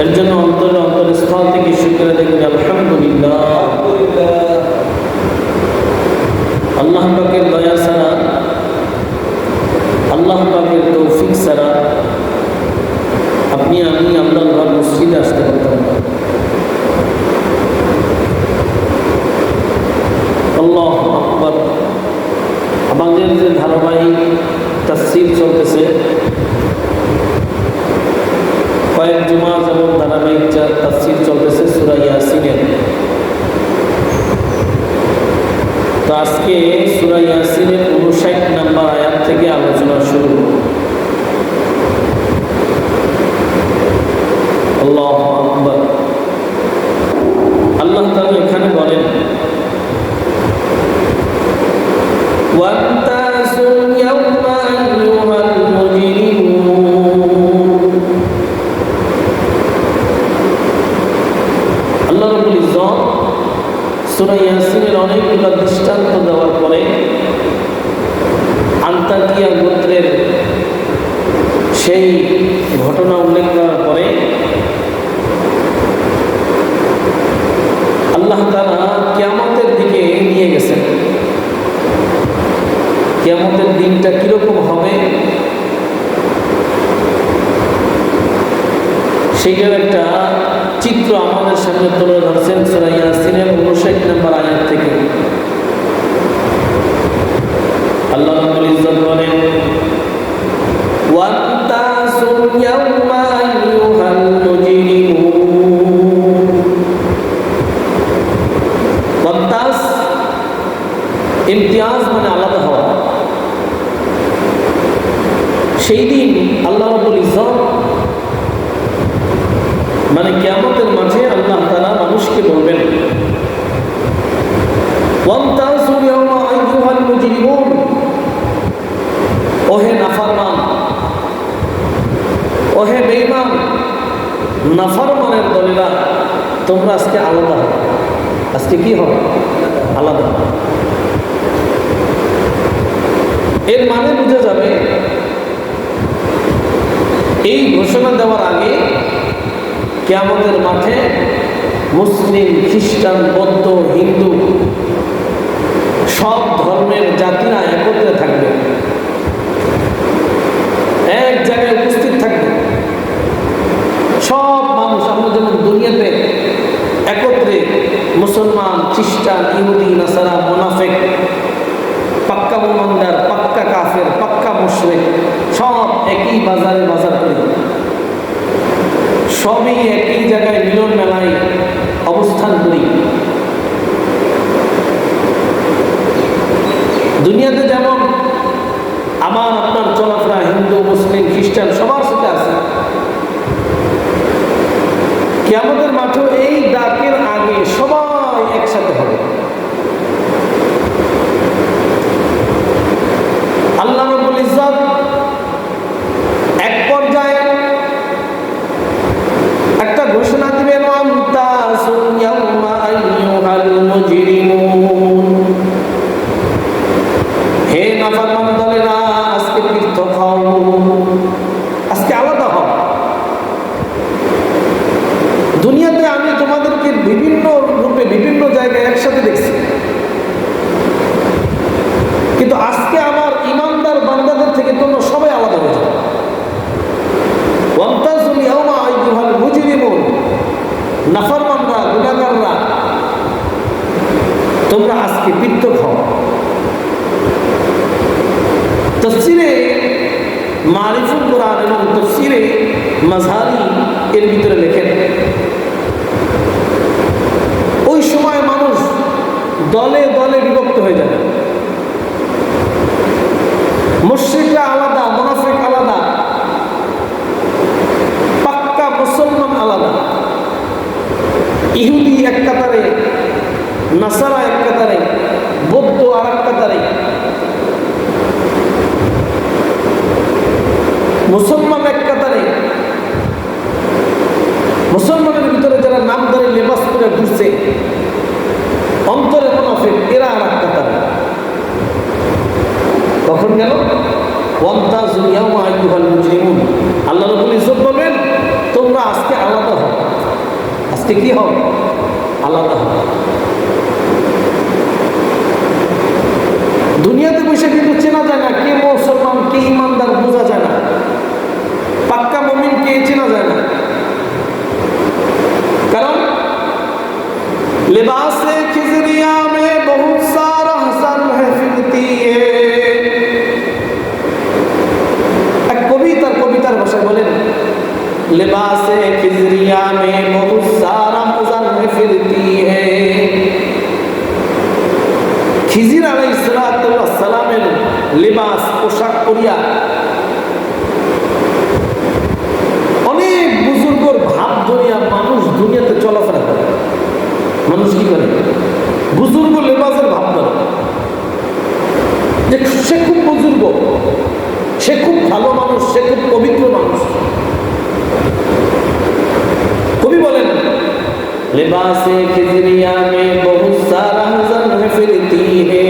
এর জন্য অন্তরের অন্তরস্থল থেকে শুকরিয়া চিৎকারে বলি আলহামদুলিল্লাহ। আল্লাহ পাকের দয়া ছাড়া, আল্লাহ পাকের তৌফিক ছাড়া আপনি আমি আল্লাহর ঘর মসজিদে আসতে পারতাম না। আল্লাহু আকবার। আমাদের যে ধারাবাহিক তাফসীর চলতেছে, কয়েক জুমা যেমন ধারাবাহিক তাফসীর চলতেছে সূরা ইয়াসিনের। তো আজকে সূরা ইয়াসিনের 59 নম্বর আয়াত থেকে আলোচনা শুরু। আল্লাহু আকবার। আল্লাহ তাআলা এখানে বলেন, ওয়ান্তাসুল ইয়াওমা আইয়ুহাল মুজরিমুন। আল্লাহ রাব্বুল ইজ্জত সূরা ইয়াসিনের অনেকগুলো দৃষ্টান্ত দেওয়ার পরে আন্তাকিয়া গোত্রের সেই ঘটনা উল্লেখ করার পরে আল্লাহ তাআলা কিয়ামতের দিকে নিয়ে গেছেন। কিয়ামতের দিনটা কিরকম হবে সেইটার একটা চিত্র আমাদের সামনে তুলে ধরছেন সূরা ইয়াসিনের 59 নম্বর আয়াত থেকে। আল্লাহ রাব্বুল ইজ্জত বলেন, ওয়ান্তাসুল ইয়াওমা আইয়ুহাল মুজরিমুন। ওয়ান্তাস ইমতিয়াজ মানে আলাদা হওয়া। সেই দিন আল্লাহ রাব্বুল ইজ্জত মানে কিয়ামতের মাঝে আল্লাহ তাআলা মানুষকে বলবেন, ওয়ান্তাসুল ইয়াওমা আইয়ুহাল মুজরিমুন। ওহে নাফরমান, ওহে বেঈমান, নাফরমানের দলেরা, তোমরা আজকে আলাদা হবে। আজকে কি হবে? আলাদা। এর মানে বোঝা যাবে এই ঘোষণা দেওয়ার আগে কিয়ামতের মাঠে মুসলিম, খ্রিস্টান, বৌদ্ধ, হিন্দু সব ধর্মের জাতিরা একত্রে থাকবে, এক জায়গায় উপস্থিত থাকবে। সব মানুষ, আমরা যেমন দুনিয়াতে একত্রে মুসলমান, খ্রিস্টান, ইহুদি, নাসারা, মুনাফিক, পাক্কা মুমিনদার, পাক্কা কাফের, পাক্কা মুশরিক, সব একই বাজারে বাজার করি, সবই একই জায়গায় মিলন মেলায় অবস্থান করি। দুনিয়াতে যেমন আমার আপনার চলাফেরা হিন্দু, মুসলিম, খ্রিস্টান সবার সাথে আছে, কিয়ামতের মাঠে এই ডাকের আগে সবাই একসাথে হবে। আল্লাহ রাব্বুল ইজ্জত এক পর্যায়ে একটা ঘোষণা দিবেন, ওয়ান্তাসুল ইয়াওমা আইয়ুহাল মুজরিমুন। হে নাফরমান দলেরা, আজকে পৃথক হও, আজকে আলাদা হও। দুনিয়াতে আমি তোমাদেরকে বিভিন্ন রূপে বিভিন্ন জায়গায় একসাথে দেখছি, কিন্তু আজকে আমার ইমানদার বান্দাদের থেকে তোমরা সবাই আলাদা হয়ে যাবে। ওয়ান্তাসুল ইয়াওমা আইয়ুহাল মুজরিমুন। নাফরমানরা, গুনাহগাররা, তোমরা আজকে পৃথক হও। তাফসীরে মারিফুল কুরআন এবং তাফসীরে মাযহারি এর ভিতরে লেখেন, ওই সময় মানুষ দলে দলে বিভক্ত হয়ে যাবে। মুশরিকরা আলাদা, মুনাফিক আলাদা, পাক্কা মুসলমান আলাদা, ইহুদি এক কাতারে, নাসারা এক কাতারে, বৌদ্ধ আর এক কাতারে, মুসলমান এক কাতারে। মুসলমানের ভিতরে যারা নামদারি লেবাস করে ঘুরছে, অন্তরে মুনাফিক, এরা আর এক কাতারে। কখন গেল? ওয়ান্তাসুল ইয়াওমা আইয়ুহাল মুজরিমুন। আল্লাহ রাব্বুল ইজ্জত বলবেন, তোমরা আজকে আলাদা হও। আজকে কি হবে? আলাদা হবে। দুনিয়াতে বসে কিন্তু চেনা যায় না কে মুসলমান কে ইমানদার, বোঝা যায় না। পাক্কা মুমিন কে চেনা যায় না, কারণ লিবাসে খিজরিয়া মে বহুত সারা হসন है फिरती है। এক কবিতার ভাষায় বলেন, লিবাসে খিজরিয়া মে বহুত সারা হসন है फिरती है। খিজির আলাইহিস সালামের লিবাস, পোশাক পরিয়া অনেক বুজুর্গর ভাব ধরিয়া মানুষ দুনিয়াতে চলাফেরা করে। মানুষ কি করে? বুজুর্গ লেবাসের ভাব ধরে যে সে খুব বুজুর্গ, সে খুব ভালো মানুষ, সে খুব পবিত্র মানুষ। কবি বলেন, লিবাসে খিজরিয়া মে বহুত সারা হসন है फिरती है।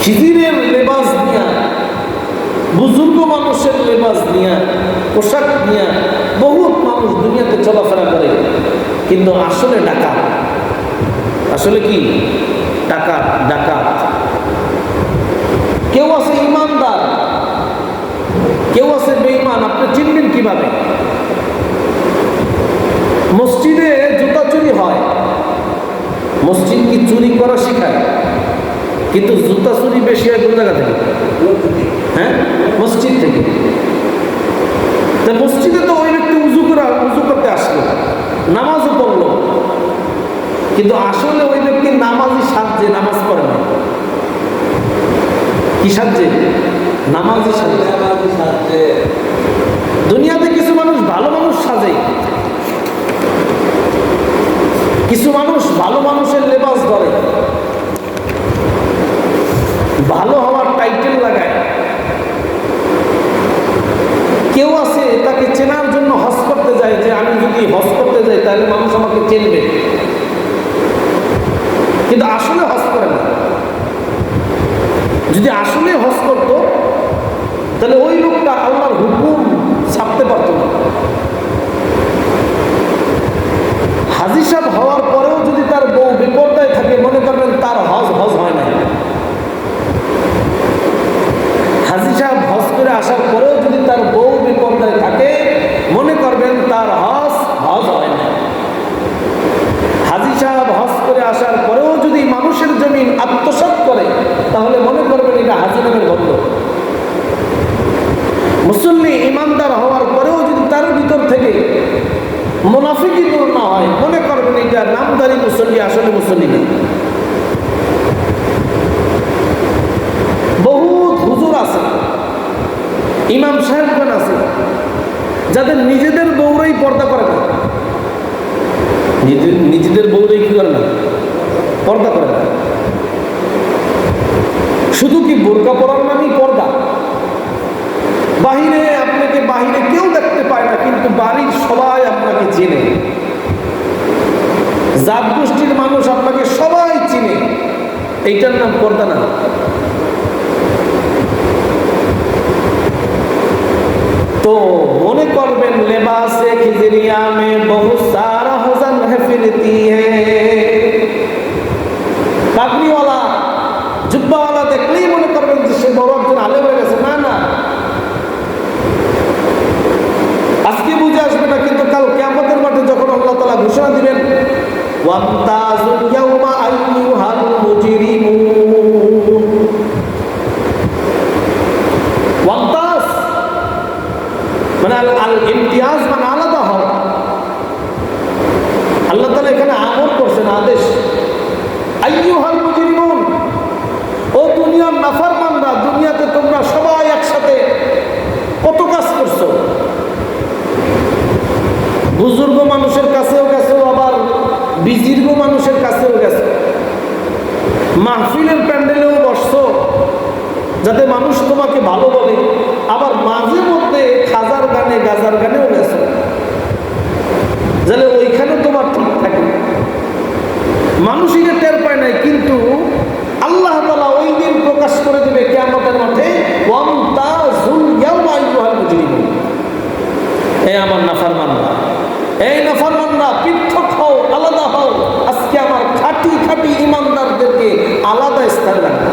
খিজিরের লেবাস নিয়া, বুজুর্গ মানুষের লেবাস নিয়া, পোশাক নিয়া বহুত মানুষ দুনিয়াতে চলাফেরা করে, কিন্তু আসলে ডাকাত। আসলে কি? ডাকাত। কেউ আছে ইমানদার, কেউ আছে বেঈমান। আপনি চিনবেন কিভাবে? মসজিদে জুতা চুরি হয়, মসজিদ কি চুরি করা শেখায়? কিন্তু জুতা চুরি বেশি হয় কোন জায়গা থেকে? হ্যাঁ, মসজিদ থেকে। তা মসজিদে তো ওই ব্যক্তি উজু করতে আসলো, নামাজও পড়লো, কিন্তু আসলে ওই ব্যক্তি নামাজই সাজছে, নামাজ পড়ে না। কি সাজছে? নামাজই সাজছে। দুনিয়াতে কিছু মানুষ ভালো মানুষ সাজে, কিছু মানুষ ভালো মানুষের লেবাস ধরে, ভালো হওয়ার টাইটেল লাগায়। কেউ আছে তাকে চেনার জন্য হজ করতে যায়, যে আমি যদি হজ করতে যাই তাহলে মানুষ আমাকে চেনবে, কিন্তু আসলে হজ করে না। যদি আসলে হজ করত তাহলে ওই লোকটা আল্লাহর হুকুম ছাপতে পারত না। হাজী সাহেব হওয়ার পরেও যদি তার বউ বিপর্যয় থাকে, মনে করবেন তার হজ হয় না। হাজী সাহেব হজ করে আসার পরেও যদি তার বউ বিপর্যয় থাকে, মনে করবেন তার হজ হয় না। হাজী সাহেব হজ করে আসার পরেও যদি মানুষের জমিন আত্মসাৎ করে, তাহলে মনে করবেন এটা হাজী নামের বন্ধ। মুসল্লি ইমানদার হওয়ার পরেও যদি তার ভিতর থেকে মুনাফিকি দূর না হয়, মনে করবেন এটা নামদারি মুসল্লি, আসলে মুসল্লি না। বহুত হুজুর আছে, ইমাম সাহেবগণ আছে, যাদের নিজেদের বউরাই পর্দা করে না। নিজেদের বউরাই কি করে না? পর্দা করে না। শুধু কি বোরকা পরার নামই পর্দা? বাহিরে আপনাকে বাহিরে কেউ দেখতে পায় না, কিন্তু বাড়ির সবাই আপনাকে চেনে। জাত গোষ্ঠীর মানুষ আপনাকে সবাই চিনে, এইটার নাম পর্দা না। তো মনে করবেন, লেবাসে খিজরিয়া মে বহুত সারা হসন है फिरती है। পাগড়িওয়ালা, জুব্বাওয়ালা দেখলেই মনে করবেন যে সে বড় একজন আলেম হয়ে গেছে। না, আজকে বুঝে আসবে না, কিন্তু কাল কিয়ামতের মাঠে যখন আল্লাহ তাআলা ঘোষণা দিবেন, ওয়ামতাজুল ইয়াওমা আইয়ুহাল মুজরিমুন। ওয়ামতাজ মানে আল ইমতিয়াজ, মানে আলাদা হও। আল্লাহ তাআলা এখানে আমর করছেন, আদেশ। আইয়ুহাল মুজরিমুন, ও দুনিয়ার নাফরমানরা, দুনিয়াতে তোমরা সবাই একসাথে কত কাজ করছো। বুজুর্গ মানুষের কাছেও গেছো, আবার বিজির্গ মানুষের কাছেও গেছো, মাহফিলের প্যান্ডেলেও বসছো যাতে মানুষ তোমাকে ভালো বলে, আবার মাঝে মধ্যে খাজার গানে গাজার গানেও গেছো, যাতে ওইখানে তোমার ঠিক থাকে। মানুষ এটা টের পায় নাই, কিন্তু আল্লাহ তাআলা ওই দিন প্রকাশ করে দেবে কিয়ামতের মাঠে, ওয়ামতাজুল ইয়াওমা আইয়ুহাল মুজরিমুন। হে আমার নাফরমানরা, এই নাফরমানরা পৃথক হও, আলাদা হও। আজকে আমার খাঁটি খাঁটি ইমানদারদেরকে আলাদা স্থান রাখবে।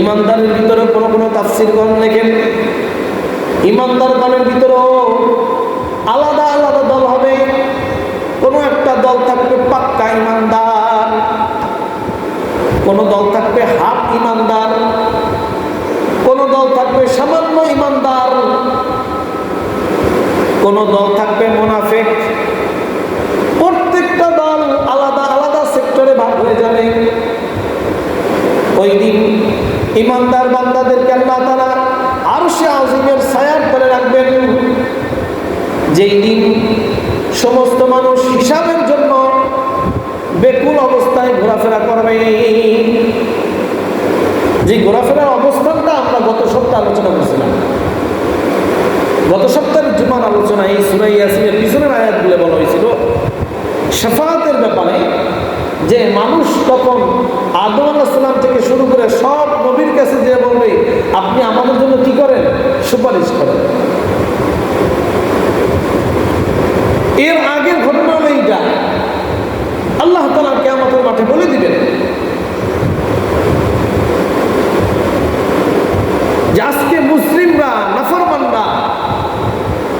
ইমানদারের ভিতরে কোনো কোনো তাফসীরগণ লেখেন, ইমানদার দলের ভিতরেও আলাদা আলাদা দল হবে। কোনো একটা দল থাকবে পাক্কা ইমানদার, কোন দল থাকবে হাফ ইমানদার, কোন দল থাকবে সামান্য ইমানদার, কোন দল থাকবে মুনাফিক। প্রত্যেকটা দল আলাদা আলাদা সেক্টরে ভাগ হয়ে যাবে। ওই দিন ইমানদার বান্দাদেরকে আল্লাহ তাআলা আরশে আযীমের ছায়ার তলে রাখবেন। যেই দিন সমস্ত মানুষ হিসাবের জন্য বেকুল অবস্থায় ঘোরাফেরা করবে। যে ঘোরাফেরার অবস্থানটা আমরা গত সপ্তাহে আলোচনা করছিলাম। গত সপ্তাহের জুমার আলোচনায় এই সূরা ইয়াসিনের পিছনের আয়াতগুলো বলা হয়েছিল শাফাআতের ব্যাপারে, যে মানুষ তখন আদম আলাইহিস সালাম থেকে শুরু করে সব নবীর কাছে যে বলবে, আপনি আমাদের জন্য কি করেন? সুপারিশ করেন। এর আগের ঘটনা হলো এইটা, আল্লাহ তাআলা কিয়ামতের মাঠে বলে দিবেন যে আজকে মুসলিমরা, নাফরমানরা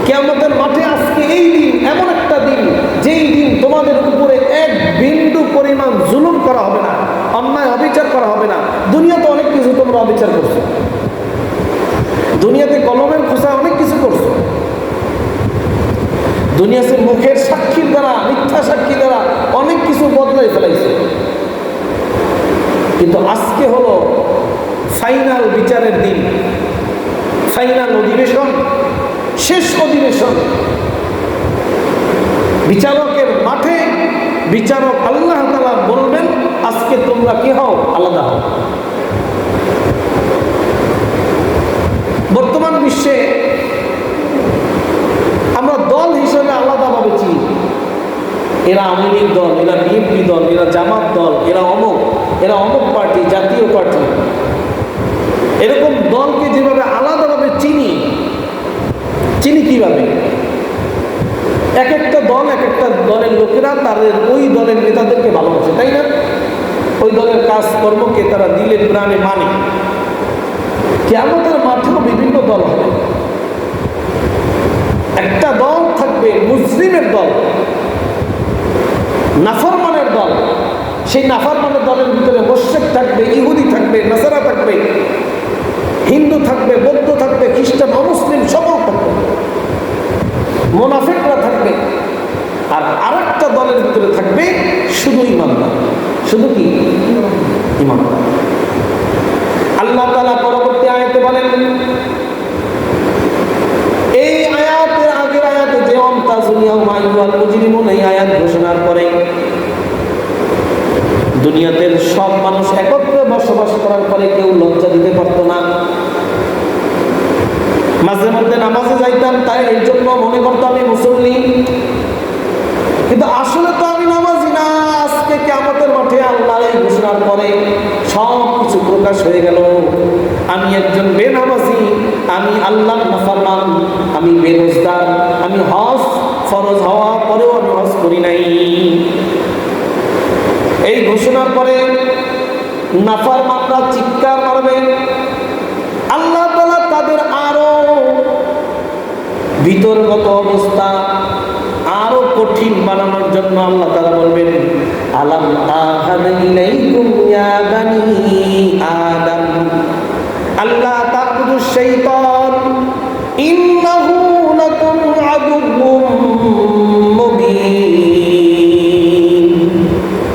কিয়ামতের মাঠে, আজকে এই দিন এমন একটা দিন, যেই দিন তোমাদের উপরে এক বিন্দু পরিমাণ জুলুম করা হবে না, অন্যায় অবিচার করা হবে না। দুনিয়াতে অনেক কিছু তোমরা অবিচার করছো, দুনিয়াতে কলমের খোঁচা অনেক কিছু করছো, দুনিয়াতে মুখের সাক্ষীর দ্বারা, মিথ্যা সাক্ষী দ্বারা অনেক কিছু বদলাই ফেলাইছে। কিন্তু আজকে হলো ফাইনাল বিচারের দিন, ফাইনাল অধিবেশন, শেষ অধিবেশন। বিচারকের মাঠে বিচারক আল্লাহ তাআলা বলবেন, আজকে তোমরা কি হও? আলাদা হও। বর্তমান বিশ্বে আমরা দল হিসেবে আলাদাভাবে চিনি। এরা আওয়ামী লীগ দল, এরা বিএনপি দল, এরা জামাত দল, এরা অমুক পার্টি, জাতীয় পার্টি। এরকম দলকে যেভাবে আলাদাভাবে চিনি কিভাবে? এক একটা দল, এক একটা দলের লোকেরা তাদের ওই দলের নেতাদেরকে ভালোবাসে, তাই না? ওই দলের কাজ কর্মকে তারা দিলে প্রাণে মানে। কিয়ামতের মাঠেও বিভিন্ন দল হবে। একটা দল থাকবে মুসলিমের দল, নাফরমানের দল। সেই নাফরমানের দলের ভিতরে মুশরিক থাকবে, ইহুদি থাকবে, নাসারা থাকবে, হিন্দু থাকবে, বৌদ্ধ থাকবে, খ্রিস্টান, অমুসলিম সবও থাকবে, মুনাফিকরা থাকবে। আর আরেকটা দলের ভিতরে থাকবে শুধু ইমানদার। শুধু কি? ইমানদার। আল্লাহ তাআলা পরবর্তী আয়াতে বলেন, এই আয়াতের আগের আয়াতে যে আমতাজুল ইয়াওমা আইয়ুহাল মুজরিমুন, এই আয়াত ঘোষণার পরে দুনিয়াতে সব মানুষ একত্রে বসবাস করার পরে কেউ লজ্জা দিতে পারত না। মাঝে মধ্যে নামাজে যাইতাম, তাই এর জন্য মনে করতো আমি মুসল্লি, কিন্তু আসলে তো আমি নামাজি না। আজকে কিয়ামতের মাঠে আল্লাহর এই ঘোষণার পরে সব কিছু প্রকাশ হয়ে গেল। আমি একজন বেনামাজি, আমি আল্লাহর নাফরমান, আমি বেরোজগার, আমি হজ ফরজ হওয়া পরেও আমি হজ করি নাই। এই ঘোষণার পরে নাফরমানরা চিৎকার মারবে। আল্লাহ তাআলা তাদের আরো ভিতরগত অবস্থা আরো কঠিন বানানোর জন্য আল্লাহ তাআলা বলবেন, আলাম আহাদ ইলাইকুম ইয়া বানি আদম আল্লা তা'বুদুশ শাইতান ইন্নাহু লাকুম আদুউম মুবিন।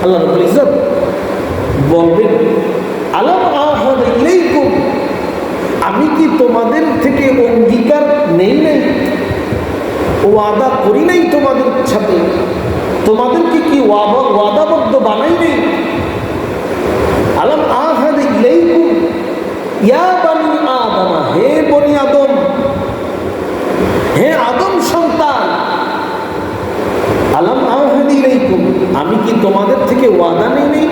আল্লাহ রাব্বুল ইজ্জত বলবেন, আলাম আহাদ ইলাইকুম, আমি কি তোমাদের থেকে অঙ্গীকার নেই নাই, ওয়াদা করি নাই তোমাদের সাথে? তোমাদেরকে কি ওয়াদাবদ্ধ বানাই নেই? আলাম আহাদ ইলাইকুম ইয়া বানি আদম, হে বনি আদম, হে আদম সন্তান, আলাম আহাদ ইলাইকুম, আমি কি তোমাদের থেকে ওয়াদা নেই নেই?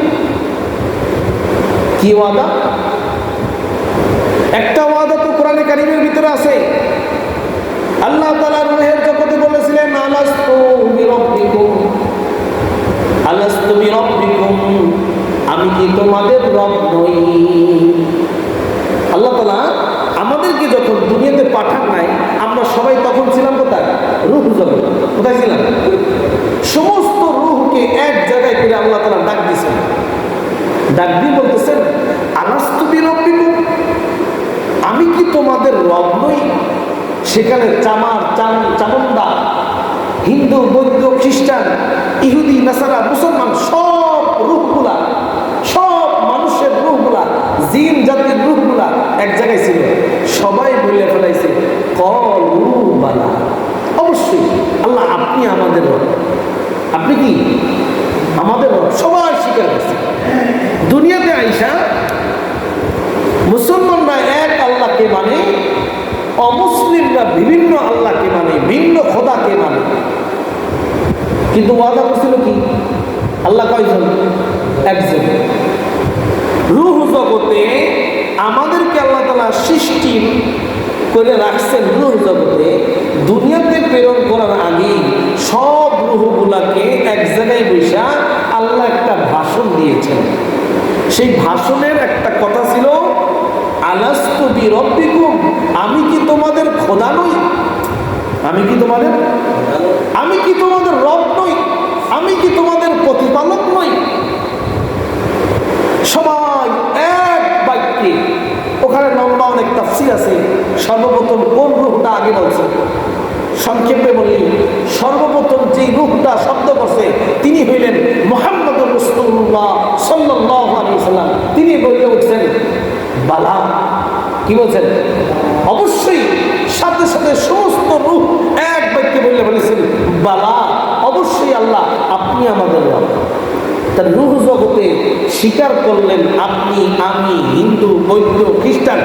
কি ওয়াদা? একটা ওয়াদা তো কোরআনে কারীমের ভিতরে আছে। আল্লাহ তাআলা রূহের জগতে বলেছেন, বিরাব্বিকুম আলাস্তু বিরাব্বিকুম আমি কি তোমাদের রব নই? আল্লাহ তাআলা আমাদেরকে যখন দুনিয়াতে পাঠান নাই, আমরা সবাই তখন ছিলাম কোথায়? রূহ জগৎ। কোথায় ছিলাম? সমস্ত রূহকে এক জায়গায় করে আল্লাহ তাআলা ডাক দিয়েছেন। ডাক দিয়ে বলতেছেন আলাস্তু বিরাব্বিকুম আমি কি তোমাদের রব নই? সেখানে চামুন্ডা, হিন্দু, বৌদ্ধ, খ্রিস্টান, ইহুদি, নাসারা, মুসলমান সব রূহগুলা, সব মানুষের রূহগুলা, জিন জাতির রূহগুলা এক জায়গায় ছিল। সবাই বলে ফেলাইছে ক্বালু বালা, অবশ্যই আল্লাহ আপনি আমাদের রব। আপনি কি আমাদের রব? সবাই স্বীকার করছে। দুনিয়াতে আইসা মুসলমানরা এক আল্লাহকে মানে, অমুসলিমরা বিভিন্ন আল্লাহকে মানে, ভিন্ন খোদাকে মানে। কিন্তু ওয়াদা করছিল কি? আল্লাহ কয়জন? একজন। রূহ জগতে আমাদেরকে আল্লাহ তাআলা সৃষ্টি করে রাখছেন। রূহ জগতে দুনিয়াতে প্রেরণ করার আগে সব রূহগুলাকে এক জায়গায় বসা আল্লাহ একটা ভাষণ দিয়েছেন। সেই ভাষণের একটা কথা ছিল আলাস্তু বিরাব্বিকুম আমি কি তোমাদের খোদা নই? আমি কি তোমাদের রব নই? আমি কি তোমাদের প্রতিপালক নই? সবাই এক বাক্যে, ওখানে লম্বা অনেক তাফসীর আছে। সর্বপ্রথম কোন রূহটা আগে বলছে? সংক্ষেপে বলি, সর্বপ্রথম যে রূহটা শব্দ করছে তিনি হইলেন মুহাম্মদুর রাসূলুল্লাহ সাল্লাল্লাহু আলাইহি ওয়াসাল্লাম। তিনি বলে উঠছেন বালা। কি বলছেন? অবশ্যই। সাথে সাথে সমস্ত রূহ এক বাক্যে বলে বলেছেন বালা, অবশ্যই আল্লাহ আপনি আমাদের রব। তার রূহ জগতে স্বীকার করলেন আপনি, আমি, হিন্দু, বৌদ্ধ, খ্রিস্টান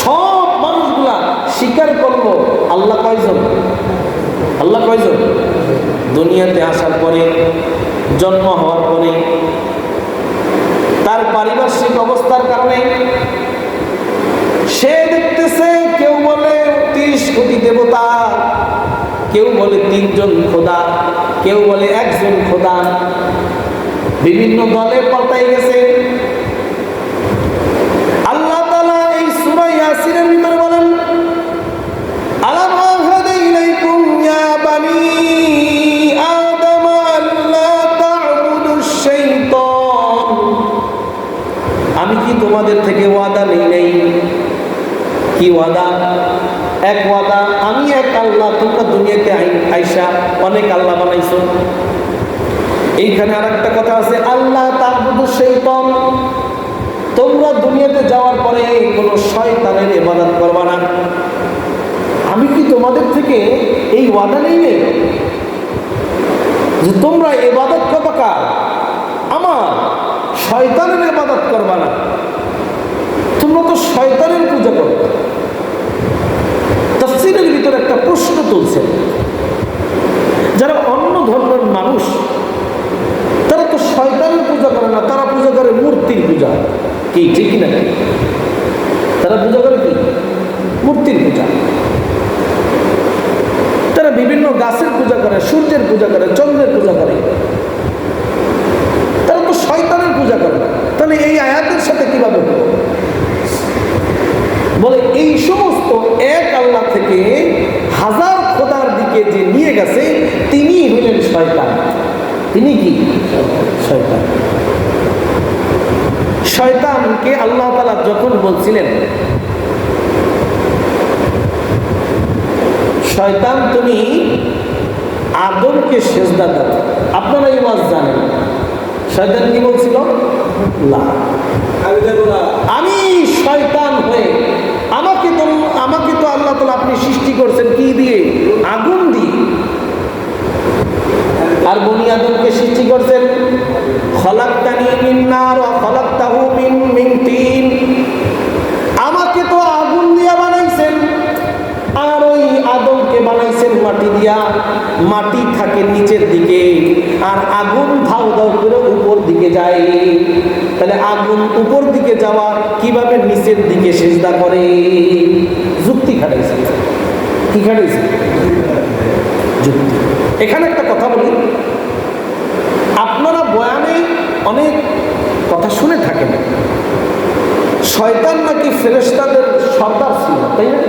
সব মানুষগুলা স্বীকার করলো আল্লাহ কয়জন? আল্লাহ কয়জন? দুনিয়াতে আসার পরে, জন্ম হওয়ার পরে, তার পারিপার্শ্বিক অবস্থার কারণে সে দেখতেছে কেউ বলে 30 কোটি দেবতা, কেউ বলে 3 জন খোদা, কেউ বলে 1 জন খোদা, বিভিন্ন দলে পাল্টাই গেছে। আল্লাহ তাআলা এই সূরা ইয়াসিনের ভিতরে বলেন আলাম আহাদা ইলাইকুম ইয়া বানি আদম আল্লা তা'বুদুশ শাইতান আমি কি তোমাদের থেকে ওয়াদা নেই নাই? কি ওয়াদা? এক ওয়াদা, আমি এক আল্লাহ, তোমরা দুনিয়াতে আইসা অনেক আল্লাহ বানাইছো। এইখানে আর একটা কথা আছে আল্লাহ তা'বুদুশ শাইতান তোমরা দুনিয়াতে যাওয়ার পরে কোনো শয়তানের ইবাদত করবা না। আমি কি তোমাদের থেকে এই ওয়াদা নেই যে তোমরা ইবাদত করবা কার? আমার। শয়তানের ইবাদত করবা না। তোমরা তো শয়তানের পূজা করো। তাফসীরের ভিতরে একটা প্রশ্ন তুলছে, যারা অন্য ধর্মের মানুষ তারা তো শয়তানের পূজা করে না, তারা পূজা করে মূর্তির পূজা। কি ঠিক না? তারা পূজা করে কি? মূর্তির পূজা। তারা বিভিন্ন গাছের পূজা করে, সূর্যের পূজা করে, চন্দ্রের পূজা করে। তারা তো শয়তানের পূজা করে। তাহলে এই আয়াতের সাথে কিভাবে বলে এই সমস্ত এক আল্লাহ থেকে হাজার খোদার দিকে যে নিয়ে গেছে তিনি হলেন শয়তান। তিনি কি? শয়তান। শয়তানকে আল্লাহ তাআলা যখন বলছিলেন শয়তান তুমি আদমকে সেজদা দাও, আপনারা এই ওয়াজ জানেন। শয়তান কি বলছিল? না, আমি শয়তান হয়ে আমাকে তো আল্লাহ তাআলা আপনি সৃষ্টি করছেন কি দিয়ে? আগুন দিয়ে। আর বনি আদমকে সৃষ্টি করছেন খলাকতানি মিন নার ওয়া খলাকতাহু মিন তিন। আমাকে তো আগুন দিয়া বানাইছেন, আর ওই আদমকে বানাইছেন মাটি দিয়া। মাটি থাকে নিচের দিকে, আর আগুন ধাউ ধাউ করে উপর দিকে যায়। তাহলে আগুন উপর দিকে যাওয়া কিভাবে নিচের দিকে সিজদা করে? যুক্তি খাটাইছে। কি খাটাইছে? যুক্তি। এখানে একটা কথা বলি, আপনারা বয়ানে অনেক কথা শুনে থাকেন, শয়তান নাকি ফেরেশতাদের সর্দার ছিল, তাই না?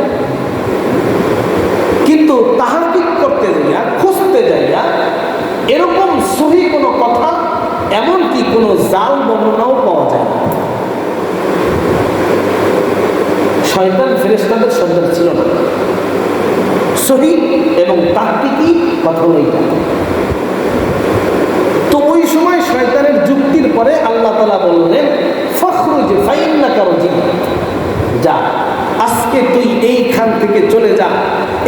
কিন্তু তাহকিক করতে যাইয়া, খুঁজতে যাইয়া এরকম সহি কোনো কথা, এমনকি কোনো জাল বর্ণনাও পাওয়া যায় না। শয়তান ফেরেশতাদের সর্দার ছিল না। সহি এবং তাহকিকি কথা হলো এইটা। তো ওই সময় শয়তানের যুক্তির পরে আল্লাহ তাআলা বললেন, ফখরুজ ফাইন্নাকা রাজিম, যা আজকে তুই এইখান থেকে চলে যা,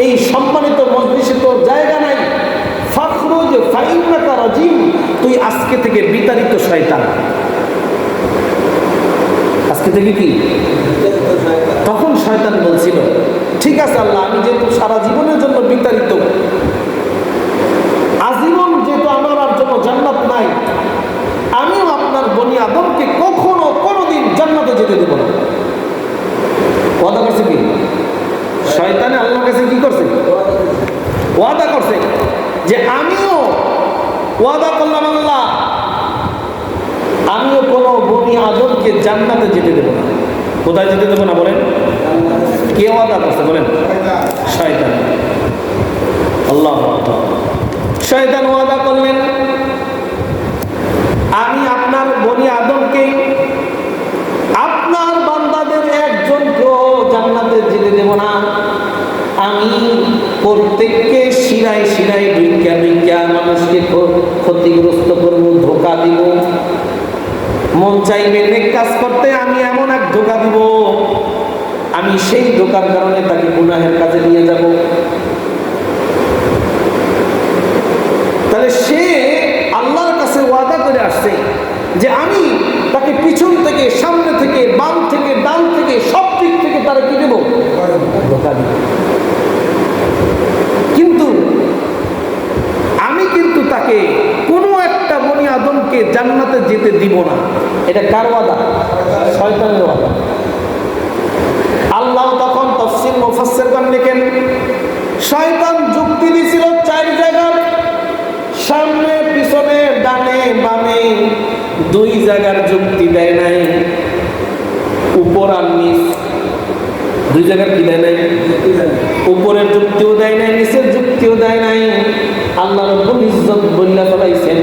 এই সম্মানিত মজলিসে তোর জায়গা নাই। ফখরুজ ফাইন্নাকা রাজিম, তুই আজকে থেকে বিতাড়িত শয়তান। আজকে থেকে কি? তখন শয়তান বলছিল, ঠিক আছে আল্লাহ, আমি যেহেতু সারা জীবনের জন্য বিতাড়িত, আজীবন যেহেতু আমার আর জন্য জান্নাত নাই, আমিও আপনার বনি আদমকে কখনো কোনোদিন জান্নাতে যেতে দেব না। ওয়াদা করছে কি? শয়তানে আল্লাহর কাছে কি করছে? ওয়াদা করছে যে আমিও ওয়াদা করলাম, আল্লাহ আমিও কোনো বনি আদমকে জান্নাতে যেতে দেব না। কোথায় যেতে দেব না বলেন? কে ওয়াদা করছে বলেন? শয়তান। আল্লাহ, শয়তান ওয়াদা করলেন, আমি আপনার বনি আদমকে, আপনার বান্দাদের একজনকেও জান্নাতে যেতে দেব না। আমি প্রত্যেককে শিরায় শিরায় ভিক্ষা ভিক্ষা মানুষকে ক্ষতিগ্রস্ত করব, ধোঁকা দিব। মন চাইবে নেক কাজ করতে, আমি এমন এক ধোঁকা দিব, আমি সেই ধোঁকার কারণে তাকে গুনাহের কাজে নিয়ে যাব। তাহলে সে আল্লাহর কাছে ওয়াদা করে আসছে যে আমি তাকে পিছন থেকে, সামনে থেকে, বাম থেকে, ডান থেকে, সব দিক থেকে তারা কি দেব? ধোঁকা দিব। কিন্তু আমি কিন্তু তাকে কোনো একটা বনি আদমকে জান্নাতে যেতে দিব না। এটা কার ওয়াদা? শয়তানের ওয়াদা। আল্লাহ তখন তাফসীর মুফাসসিরগণ লিখেন, শয়তান যুক্তি দিছিল 4 জায়গার, সামনে পিছনে ডানে বামে 2 জায়গার যুক্তি দেয় নাই, উপর আর নিচ 2 জায়গার কি দেয় নাই? উপরের যুক্তিও দেয় নাই, নিচের যুক্তিও দেয় নাই। আল্লাহ রাব্বুল ইজ্জত বলে ফেলাইছেন।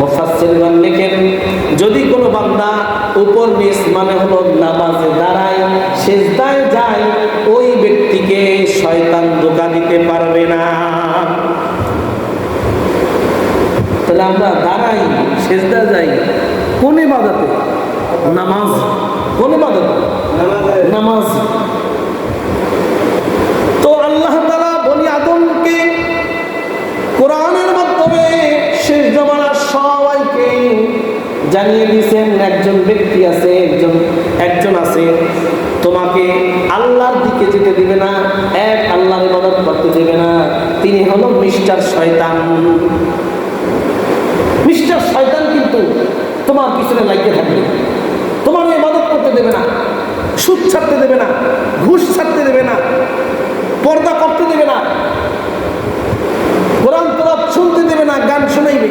মুফাসসিরগণ লিখেন, যদি কোনো বান্দা উপর নিচ মানে হলো নামাজে দাঁড়ায়, সিজদায় যায়, ওই ব্যক্তিকে শয়তান ধোঁকা দিতে পারবে না। তাহলে আমরা দাঁড়াই, সিজদা যাই, কোন ইবাদতে? নামাজ। কোন ইবাদতে? নামাজ। তো আল্লাহ তাআলা বনি আদমকে কোরআনের মাধ্যমে শেষ জামানার সবাইকে জানিয়ে দিয়েছেন, একজন ব্যক্তি আছে, একজন আছে, তোমাকে আল্লাহর দিকে যেতে দিবে না, এক আল্লাহর ইবাদত করতে দেবে না, তিনি হলো মিস্টার শয়তান। মিস্টার শয়তান কিন্তু তোমার পিছনে লাগিয়ে থাকবে, তোমার ইবাদত করতে দেবে না, সুদ ছাড়তে দেবে না, ঘুষ ছাড়তে দেবে না, পর্দা করতে দেবে না, কোরআন তেলাওয়াত শুনতে দেবে না, গান শোনাইবে,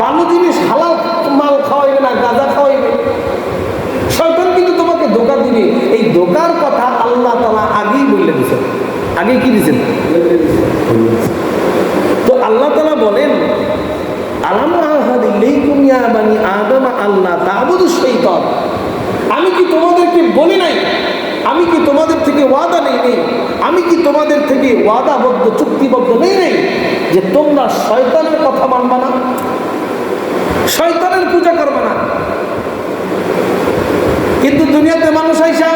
ভালো জিনিস হালাল মাল খাওয়াইবে না, গাঁজা খাওয়াইবে। শয়তান কিন্তু তোমাকে ধোঁকা দিবে। এই ধোঁকার কথা আল্লাহ তাআলা আগেই বলে দিয়েছেন। আগে কি দিয়েছেন? তো আল্লাহ তাআলা বলেন, আলাম আহাদ ইলাইকুম ইয়া বানি আদম আল্লাহ তা'বুদুশ শাইতান, আমি কি তোমাদেরকে বলি নাই, আমি কি তোমাদের থেকে ওয়াদা নেই, আমি কি তোমাদের থেকে ওয়াদাবদ্ধ, চুক্তিবদ্ধ নেই যে তোমরা শয়তানের কথা মানবা না, শয়তানের পূজা করবা না। কিন্তু দুনিয়াতে মানুষ আইসা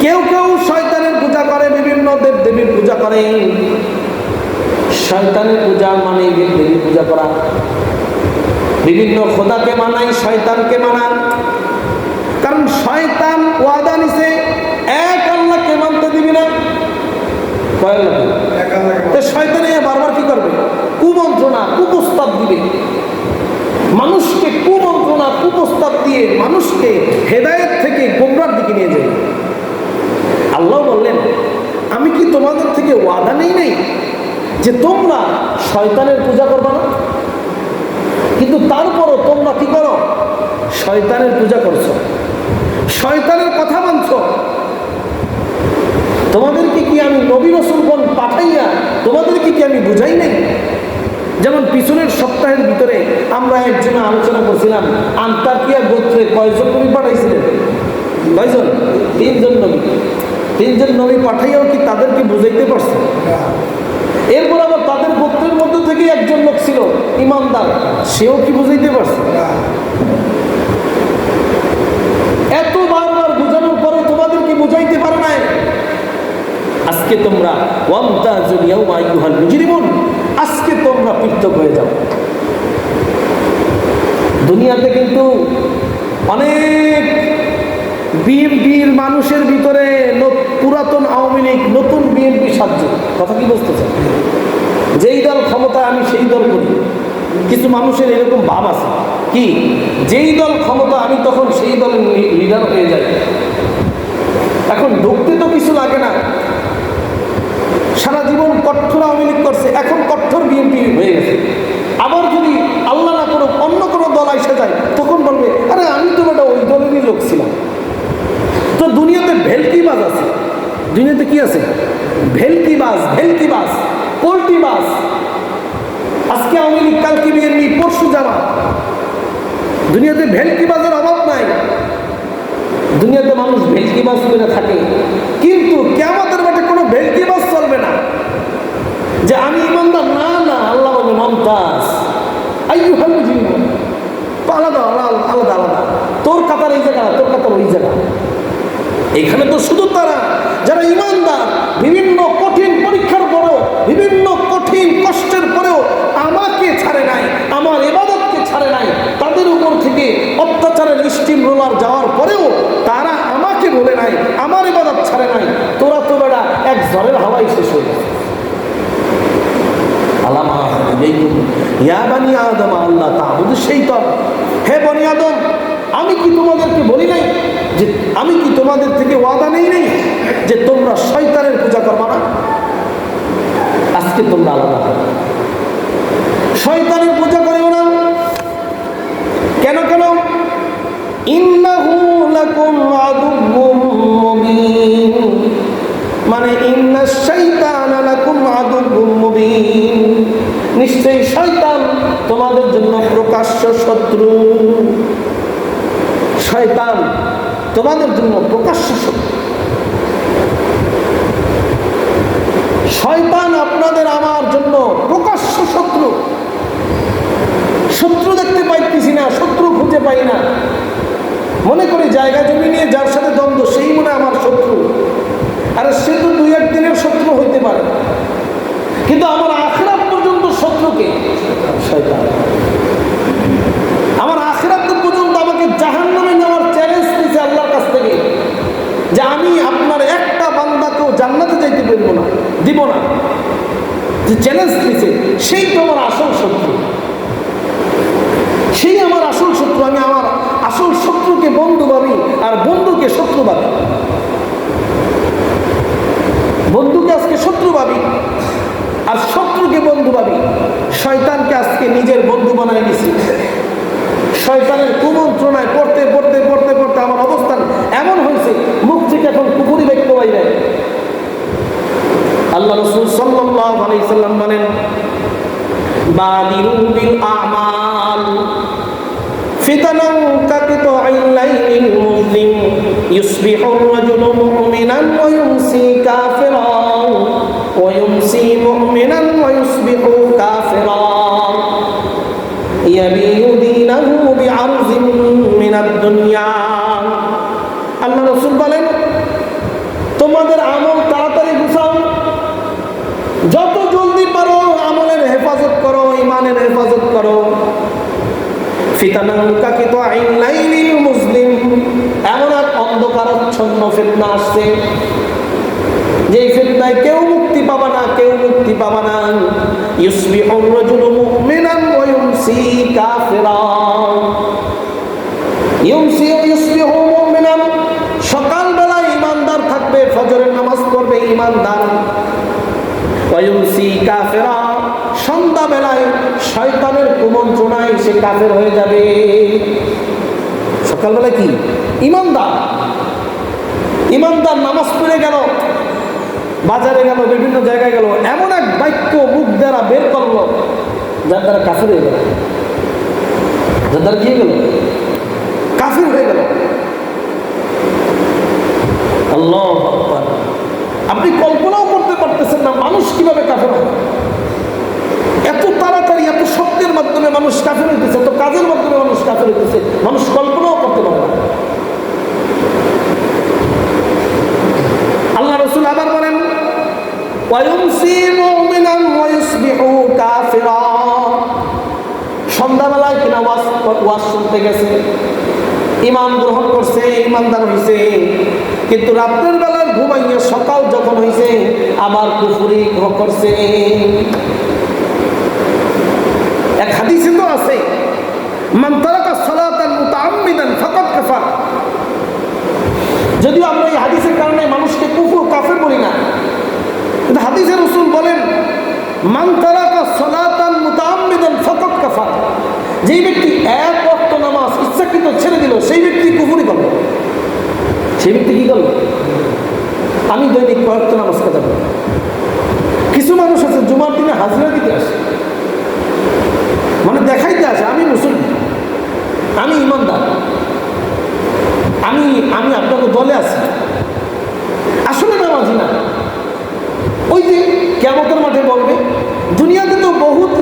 কেউ কেউ শয়তানের পূজা করে, বিভিন্ন দেব দেবীর পূজা করে। শয়তানের পূজা মানে দেব দেবীর পূজা করা, বিভিন্ন খোদাকে মানাই, শয়তানকে মানান। কারণ শয়তান ওয়াদা নিছে এক আল্লাহকে মানতে দিবি না, কয় আল্লাহকে। শয়তান বারবার কি করবে? কুমন্ত্রণা, কুপ্রস্তাব দিবে, মানুষকে কুমন্ত্রণা, কুপ্রস্তাব দিয়ে মানুষকে হেদায়েত থেকে গোমরার দিকে নিয়ে যাবে। আল্লাহ বললেন, আমি কি তোমাদের থেকে ওয়াদা যে তোমরা শয়তানের পূজা করবে না, কিন্তু তারপরও তোমরা কি করো? শয়তানের পূজা করছো, শয়তানের কথা মানছো। তোমাদেরকে কি আমি নবী রাসূলগণ পাঠাইয়া তোমাদেরকে কি আমি বুঝাই নাই? যেমন পিছনের সপ্তাহের ভিতরে আমরা একজনে আলোচনা করছিলাম, আন্তাকিয়া গোত্রে কয়জন নবী পাঠাইছিলেন? কয়জন? 3 জন নবী। 3 জন নবী পাঠাইয়াও কি তাদেরকে বুঝাইতে পারছে? এরপর আবার তাদের গোত্রের মধ্যে থেকে একজন লোক ছিল ইমানদার, সেও কি বুঝাইতে পারছে? এত বারবার বুঝানোর পরে তোমাদেরকে বুঝাইতে পারে নাই। আজকে তোমরা ওয়ামতাজুল ইয়াউমা আইয়ুহাল মুজরিমুন, আজকে তোমরা পৃথক হয়ে যাও। দুনিয়াতে কিন্তু অনেক বিএনপির মানুষের ভিতরে পুরাতন আওয়ামী লীগ, নতুন বিএনপি সাহায্য, কথা কি বুঝতেছেন? যেই দল ক্ষমতা আমি সেই দল করি। কিছু মানুষের এরকম ভাব আছে, কি যেই দল ক্ষমতা আমি তখন সেই দলের লিডার হয়ে যাই। এখন ঢুকতে তো কিছু লাগে না, সারা জীবন কঠোর আওয়ামী লীগ করছে, এখন কঠোর বিএনপি হয়ে গেছে। আবার যদি আল্লাহ না করুক অন্য কোনো দল এসে যায়, তখন বলবে আরে আমি তো ওটা ওই দলেরই লোক ছিলাম। তো দুনিয়াতে ভেলকিবাজ আছে, দুনিয়াতে কি আছে? ভেলকিবাজ, ভেলকিবাজ, পোল্ট্রিবাজ। আজকে আওয়ামী লীগ, কালকে বিএনপি, পরশু জামাত। দুনিয়াতে ভেলকিবাজের অভাব নাই। দুনিয়াতে মানুষ ভেলকিবাজ করে থাকে, কিন্তু কিয়ামতের মাঠে কোনো ভেলকিবাজ চলবে না। যে আমি ইমানদার, না না, আল্লাহ বলে মমতাজ আইয়ুহাল মুজরিমুন, আলাদা আলাদা আলাদা আলাদা, তোর কাতার এই জায়গা, তোর কাতার ওই জায়গা। এখানে তো শুধু তারা যারা ইমানদার, বিভিন্ন কঠিন পরীক্ষার পরেও, বিভিন্ন কঠিন কষ্টের পরেও আমাকে ছাড়ে নাই, আমার ইবাদতকে ছাড়ে নাই, তাদের উপর থেকে অত্যাচারের স্টিম রোলার যাওয়ার পরেও তারা আমাকে বলে নাই, আমার ইবাদত ছাড়ে নাই। তোরা তো বেড়া এক ঝড়ের হাওয়াই শেষ হয়ে গেছে। হে বনি আদম, আমি কি তোমাদেরকে বলি নাই, যে আমি কি তোমাদের থেকে ওয়াদা নেই নেই যে তোমরা শয়তানের পূজা করবা না? আজকে তোমরা আলাদা হবে, শয়তানের পূজা করিও না। কেন কেন? ইন্নাহু লাকুম আদুউম মুবিন, মানে ইন্নাশ শাইতানা লাকুম আদুউম মুবিন, নিশ্চয়ই শয়তান তোমাদের জন্য প্রকাশ্য শত্রু। শয়তান তোমাদের জন্য প্রকাশ্য শত্রু। শয়তান আপনাদের আমার জন্য প্রকাশ্য শত্রু। শত্রু দেখতে পাইতেছি না, শত্রু খুঁজে পাই না, মনে করি জায়গা জমি নিয়ে যার সাথে দ্বন্দ্ব সেই মনে আমার শত্রু। আর সে তো 2-1 দিনের শত্রু হইতে পারে, কিন্তু আমার আখিরাত পর্যন্ত শত্রুকে শয়তান। আমার আখিরাত পর্যন্ত আমাকে জাহান্নামে নেওয়ার চ্যালেঞ্জ দিয়েছে আল্লাহর কাছ থেকে, যে আমি আপনার একটা বান্দাকেও জান্নাতে যাইতে পারবো না, দিব না, যে চ্যালেঞ্জ দিয়েছে, সেই তো আমার আসল শত্রু, সেই আমার আসল শত্রু। আমি আমার আসল শত্রুকে বন্ধু ভাবি, আর বন্ধুকে শত্রু ভাবি। বন্ধুকে আজকে শত্রু ভাবি, আর শত্রুকে বন্ধু ভাবি। শয়তানকে আজকে নিজের বন্ধু বানায় নিছি। শয়তানের কুমন্ত্রণায় পড়তে পড়তে পড়তে পড়তে আমার অবস্থান এমন হয়েছে, মুখ থেকে এখন কুকুরি দেখতে পাই না। আল্লাহ রাসূল সাল্লাল্লাহু আলাইহি সাল্লাম বলেন, বাদিরু বিল আমাল ফিতানান কাকিতা'ইল লাইলিল মুজলিম ইউসবিহু আর-রাজুলু মুমিনান ওয়া ইউমসি কাফিরান ওয়া ইউমসি মুমিনান ওয়া ইউসবিহু কাফিরান ইয়াবিউ দীনাহু বিআরজিন মিনাদ দুনিয়া। আল্লাহ রাসূল বলেন, তোমাদের আমল তাড়াতাড়ি গুছাও, যত জলদি পারো আমলের হেফাজত করো, ইমানের হেফাজত করো। ফিতানান কাকিতা'ইল লাইলিল মুজলিম, এমন এক অন্ধকারাচ্ছন্ন ফিতনা আসছে, যেই ফিতনায় কেউ মুক্তি পাবা না, কেউ মুক্তি পাবা না। ইউসবিহু আর-রাজুলু মুমিনান ওয়া ইউমসি কাফিরান, ইউসবিহু মুমিনান, সকালবেলা ইমানদার থাকবে, ফজরের নামাজ পড়বে ইমানদার। ওয়ায়ুমসি কাফিরা, সন্ধ্যাবেলায় শয়তানের কুমন্ত্রণায় সে কাফের হয়ে যাবে। সকালবেলা কি ইমানদার নামাজ পড়ে গেল, বাজারে গেল, বিভিন্ন জায়গায় গেল, এমন এক বাক্য মুখ দ্বারা বের করলো যার দ্বারা কাফের হয়ে গেল, যার দ্বারা কি গেল, কাফের হয়ে গেল। আল্লাহু আকবার। আপনি কল্পনাও করতে পারতেছেন না মানুষ কিভাবে কাফের হয়। এত তাড়াতাড়ি, এত শব্দের মাধ্যমে মানুষ কাফের হইতেছে, এত কাজের মাধ্যমে মানুষ কাফের হইতেছে, মানুষ কল্পনাও করতে পারে না। আল্লাহ রাসূল আবার বলেন ওয়ায়ুমসি মুমিনান ওয়া ইউসবিহু কাফিরা, সন্ধ্যাবেলায় কিনা ওয়াজ শুনতে গেছে, ঈমান গ্রহণ করছে, ঈমানদার হইছে, কিন্তু রাতের বেলায় ঘুমাইয়ে সকাল যখন হইছে আবার কুফরি করছে। এক হাদিসে তো আছে মান তারাকা সালাতান মুতাআম্মিদান ফাকাদ কাফার। যদিও আমরা এই হাদিসের কারণে মানুষকে কুফর কাফের বলি না, কিন্তু হাদিসে রাসূল বলেন মান তারাকা সালাতান মুতাআম্মিদান ফাকাদ কাফার, যেই ব্যক্তি এক ওয়াক্ত নামাজ ইচ্ছাকৃত ছেড়ে দিল সেই ব্যক্তি কুফরি করল। সেই ব্যক্তি কি করল? আমি দৈনিক কয়েকটা নামাজ কাজা করি। কিছু মানুষ আছে জুমার দিনে হাজিরা দিতে আসে, মানে দেখাইতে আসে আমি মুসলমান, আমি ইমানদার, আমি আপনাদের দলে আছি, আসলে নামাজি না। ওই যে কিয়ামতের মাঠে বলবে দুনিয়াতে তো বহুত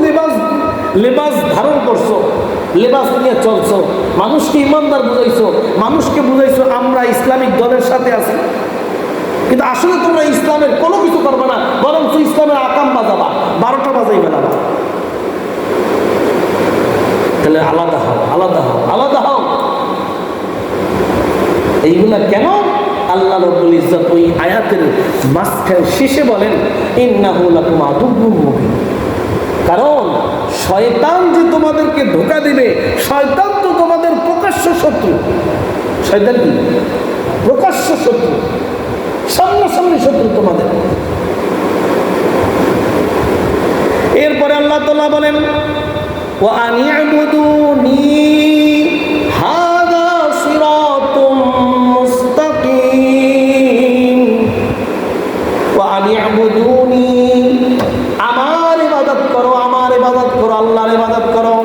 লেবাস ধারণ করছো, লেবাস নিয়ে চলছো, মানুষকে ইমানদার বুঝাইছো, মানুষকে বুঝাইছো আমরা ইসলামিক দলের সাথে আছি, কিন্তু আসলে তোমরা ইসলামের কোনো কিছু করবে না, বরং ইসলামের আকাম বাজাবা, 12টা বাজাই বেলাবা। তাহলে আলাদা হও, আলাদা হও, আলাদা হও। এইগুলা কেন? আল্লাহ রাব্বুল ইজ্জত ওই আয়াতের মাঝখানে শেষে বলেন ইন্নাহু লাকুম আদুউম মুবিন, কারণ শয়তান যে তোমাদেরকে ধোঁকা দিবে, শয়তান তো তোমাদের প্রকাশ্য শত্রু। শয়তান কি? প্রকাশ্য শত্রু, সামনাসামনি শত্রু তোমাদের। এরপরে আল্লাহ তাআলা বলেন ওয়া আনি'বুদুনি হাযা সিরাতুম মুস্তাকিম, ওয়া আনি'বুদুনি, আমার ইবাদত করো, আমার ইবাদত করো, আল্লাহর ইবাদত করো।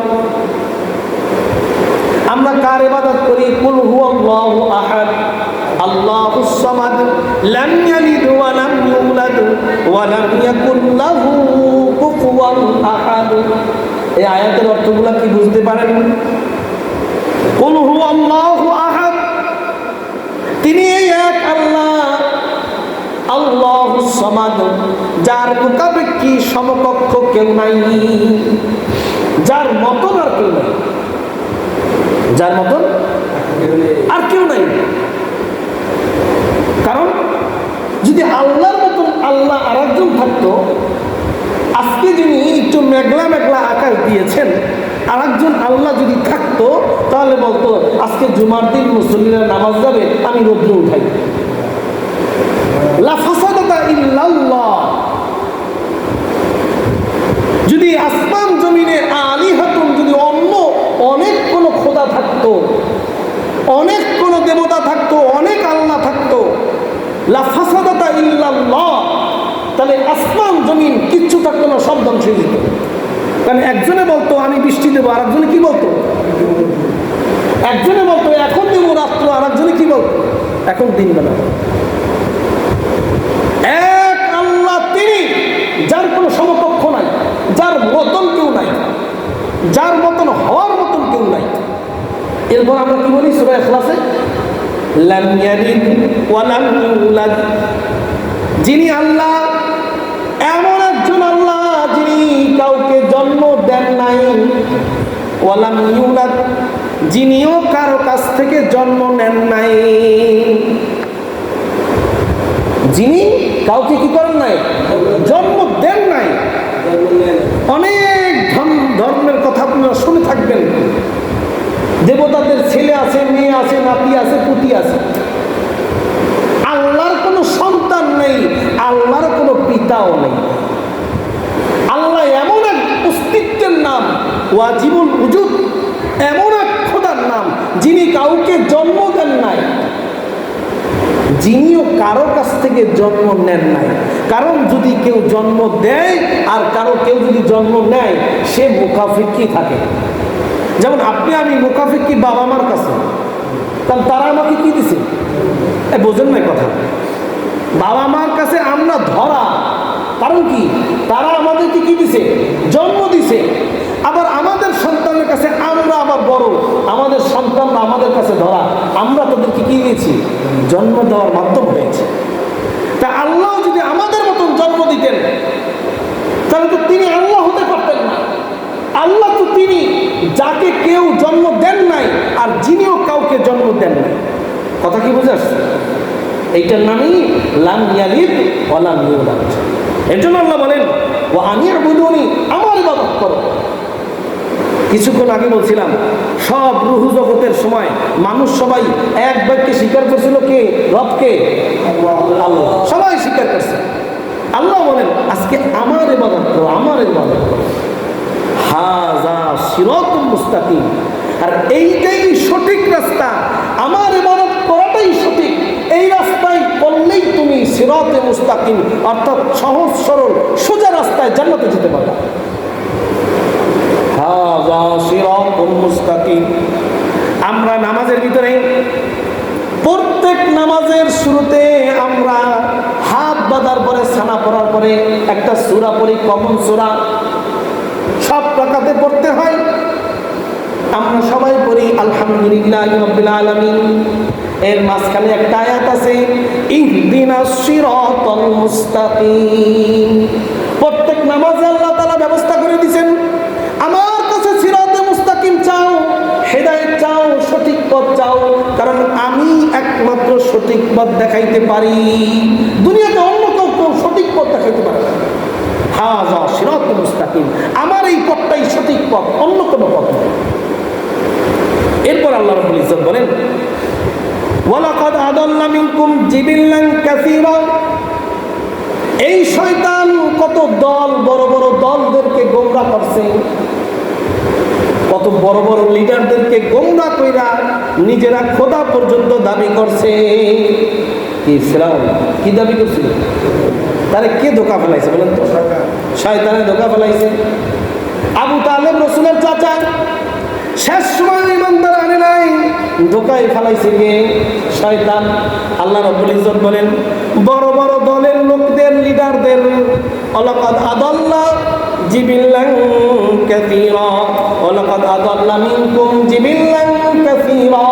আমরা কার ইবাদত করি? কুল হুয়াল্লাহু আহাদ আল্লাহুস সামাদ লাম ইয়ালিদ ওয়া লাম ইউলাদ ওয়া লাম ইয়াকুল লাহু কুফুয়ান আহাদ। এই আয়াতের অর্থগুলো কি বুঝতে পারেন? কুল হুয়াল্লাহু আহাদ, তিনি এই এক আল্লাহ, আল্লাহুস সামাদ, যার মুকাবিকি সমকক্ষ কেউ নাই, যার মতন আর কেউ নাই, যার মতন আর কেউ নাই। কারণ যদি আল্লাহর মতন আল্লাহ আর একজন থাকতো, আজকে যিনি একটু মেঘলা মেঘলা আকাশ দিয়েছেন আর একজন আল্লাহ যদি থাকতো, তাহলে বলতো আজকে জুমার দিন মুসল্লিরা নামাজ যাবে, আমি রৌদ্র উঠাই। লা ফাসাদাতা ইল্লাল্লাহ। যদি আসমান জমিনে আলিহাতুন, যদি অন্য অনেক কোনো খোদা থাকতো, অনেক কোনো দেবতা থাকতো, অনেক আল্লাহ থাকতো, লা ফাসাদাতা ইল্লাল্লাহ, তাহলে আসমান জমিন কিচ্ছু থাকতো না, সব ধ্বংস হয়ে যেত। কারণ একজনে বলতো আমি বৃষ্টি দেবো, আর একজনে কি বলতো? একজনে বলতো এখন দেবো রাত্র, আর একজনে কি বলতো? এখন দিন বেলা। এক আল্লাহ তিনি, যার কোনো সমকক্ষ নাই, যার মতন কেউ নাই, যার মতন হওয়ার মতন কেউ নাই। এরপর আমরা কি বলি সূরা ইখলাসে? লাম ইয়ালিদ ওয়া লাম ইউলাদ, যিনি আল্লাহ এমন একজন আল্লাহ যিনি কাউকে জন্ম দেন নাই, ওয়া লাম ইউলাদ, যিনিও কারো কাছ থেকে জন্ম নেন নাই, যিনি কাউকে কি করেন নাই? জন্ম দেন নাই। অনেক ধর্মের কথা আপনারা শুনে থাকবেন, দেবতাদের ছেলে আছে, মেয়ে আছে, নাতি আছে, পুতি আছে। আল্লাহর কোনো সন্তান নেই, আল্লাহর কোনো পিতাও নেই। নাম, ওয়াজিবুল উজুদ, এমন এক খোদার নাম যিনি কাউকে জন্ম দেন নাই, যিনিও কারো কাছ থেকে জন্ম নেন নাই। কারণ যদি কেউ জন্ম দেয় আর কেউ যদি জন্ম নেয়, সে মুখাফিকি থাকে। যেমন আপনি আমি মুখাফিকি বাবা মার কাছে, কারণ তারা আমাকে কি দিছে, বোঝেন না কথা। বাবা মার কাছে আমরা ধরা, কারণ কি, তারা আমাদেরকে কি দিছে, জন্ম দিছে। আবার আমাদের সন্তানের কাছে আমরা আবার বড়, আমাদের সন্তানরা আমাদের কাছে ধরা, আমরা তাদেরকে কি দিয়েছি, জন্ম দেওয়ার মাধ্যম হয়েছে। তা আল্লাহ যদি আমাদের মতন জন্ম দিতেন, তাহলে তো তিনি আল্লাহ হতে পারতেন না। আল্লাহ তো তিনি যাকে কেউ জন্ম দেন নাই, আর যিনিও কাউকে জন্ম দেন নাই। কথা কি বুঝে আসছে? এইটার নামই লাম ইয়ালিদ ওয়া লাম ইউলাদ। এর জন্য আল্লাহ বলেন, ওয়া আনি'বুদুনি, আমার ইবাদত করো। কিছুক্ষণ আগে বলছিলাম, সব রুহু জগতের সময় মানুষ সবাই এক বাক্যে স্বীকার করছিল কে, রবকে, আল্লাহ। সবাই স্বীকার করছে। আল্লাহ বলেন, আজকে আমার ইবাদত করো, আমার ইবাদত করো। হাযা সিরাতুল মুস্তাকিম, আর এইটাই সঠিক রাস্তা, আমার ইবাদত করাটাই সঠিক। এই রাস্তায় করলেই তুমি সিরাতে মুস্তাকিম, অর্থাৎ সহজ সরল সোজা রাস্তায় জান্নাতে যেতে পারবে। হাযা সিরাতুল মুস্তাকিম। আমরা নামাজের ভিতরে প্রত্যেক নামাজের শুরুতে আমরা হাত বাঁধার পরে, সানা পড়ার পরে একটা সূরা পড়ি, কমন সূরা, সব রাকাতে পড়তে হয়। আমরা সবাই পড়ি আলহামদুলিল্লাহি রাব্বিল আলামিন। এর মাঝখানে একটা আয়াত আছে, ইহদিনাস সিরাতাল মুস্তাকিম। প্রত্যেক নামাজে আল্লাহ তাআলা ব্যবস্থা করে দিয়েছেন, আমার কাছে সিরাতে মুস্তাকিম চাও, হেদায়েত চাও, সঠিক পথ চাও, কারণ আমি একমাত্র সঠিক পথ দেখাইতে পারি। দুনিয়াতে অন্য কেউ সঠিক পথ দেখাইতে পারে না। হাযা সিরাতুল মুস্তাকিম, আমার এই পথটাই সঠিক পথ, অন্য কোনো পথ নয়। এরপর আল্লাহ রাব্বুল ইজ্জত বলেন, ওয়ালাকাদ আদাল্লা মিনকুম জিবিল্লান কাসীরা। এই শয়তান কত দল, বড় বড় দলদেরকে গোমরাহ করছে, কত বড় বড় লিডারদেরকে গোমরাহ কইরা নিজেরা খোদা পর্যন্ত দাবি করছে। কি ফিরাউন কি দাবি করছিল? তারে কে ধোঁকা ফেলাইছে বলেন তো? শয়তানে ধোঁকা ফেলাইছে। আবু তালেব রাসূলের চাচা, শেষ সময় ইমানদার আনে নাই, ধোঁকায় ফেলাইছে কে? শয়তান। আল্লাহ রাব্বুল ইজ্জত বলেন, বড় বড় দলের লোকদের, লিডারদের, ওয়ালাকাদ আদাল্লা জিবিল্লান কাসীরা ওয়ালাকাদ আদাল্লা মিনকুম জিবিল্লান কাসীরা।